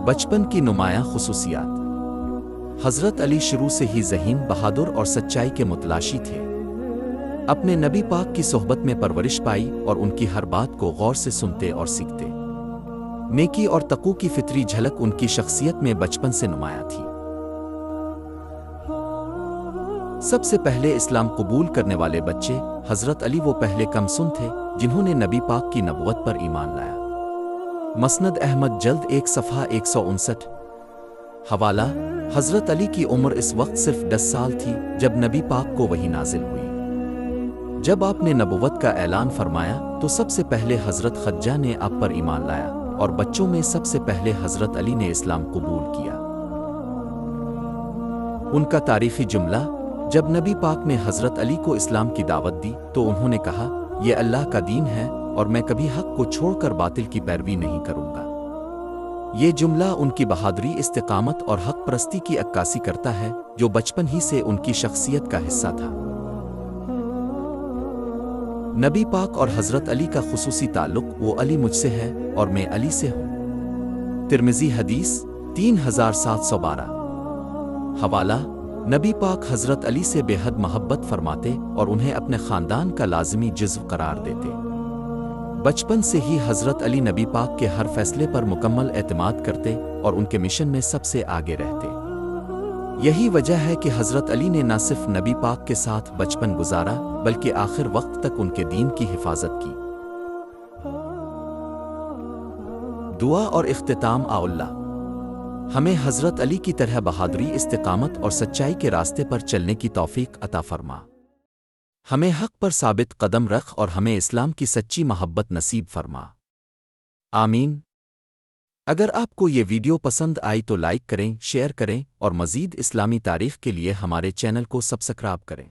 بچپن کی نمایاں خصوصیات۔ حضرت علی شروع سے ہی ذہین، بہادر اور سچائی کے متلاشی تھے۔ اپنے نبی پاک کی صحبت میں پرورش پائی اور ان کی ہر بات کو غور سے سنتے اور سیکھتے۔ نیکی اور تقوی کی فطری جھلک ان کی شخصیت میں بچپن سے نمایاں تھی۔ سب سے پہلے اسلام قبول کرنے والے بچے حضرت علی وہ پہلے کم سن تھے جنہوں نے نبی پاک کی نبوت پر ایمان لایا۔ مسند احمد جلد 1 صفحہ 159۔ حوالہ: حضرت علی کی عمر اس وقت صرف 10 سال تھی جب نبی پاک کو وحی نازل ہوئی۔ جب آپ نے نبوت کا اعلان فرمایا تو سب سے پہلے حضرت خدیجہ نے آپ پر ایمان لایا، اور بچوں میں سب سے پہلے حضرت علی نے اسلام قبول کیا۔ ان کا تاریخی جملہ: جب نبی پاک نے حضرت علی کو اسلام کی دعوت دی تو انہوں نے کہا، یہ اللہ کا دین ہے اور میں کبھی حق کو چھوڑ کر باطل کی پیروی نہیں کروں گا۔ یہ جملہ ان کی بہادری، استقامت اور حق پرستی کی عکاسی کرتا ہے جو بچپن ہی سے ان کی شخصیت کا حصہ تھا۔ نبی پاک اور حضرت علی کا خصوصی تعلق: وہ علی مجھ سے ہے اور میں علی سے ہوں۔ ترمذی حدیث 3712۔ حوالہ: نبی پاک حضرت علی سے بے حد محبت فرماتے اور انہیں اپنے خاندان کا لازمی جزو قرار دیتے۔ بچپن سے ہی حضرت علی نبی پاک کے ہر فیصلے پر مکمل اعتماد کرتے اور ان کے مشن میں سب سے آگے رہتے۔ یہی وجہ ہے کہ حضرت علی نے نہ صرف نبی پاک کے ساتھ بچپن گزارا بلکہ آخر وقت تک ان کے دین کی حفاظت کی۔ دعا اور اختتام: اللہ ہمیں حضرت علی کی طرح بہادری، استقامت اور سچائی کے راستے پر چلنے کی توفیق عطا فرما۔ ہمیں حق پر ثابت قدم رکھ اور ہمیں اسلام کی سچی محبت نصیب فرما۔ آمین۔ اگر آپ کو یہ ویڈیو پسند آئی تو لائک کریں، شیئر کریں اور مزید اسلامی تاریخ کے لیے ہمارے چینل کو سبسکرائب کریں۔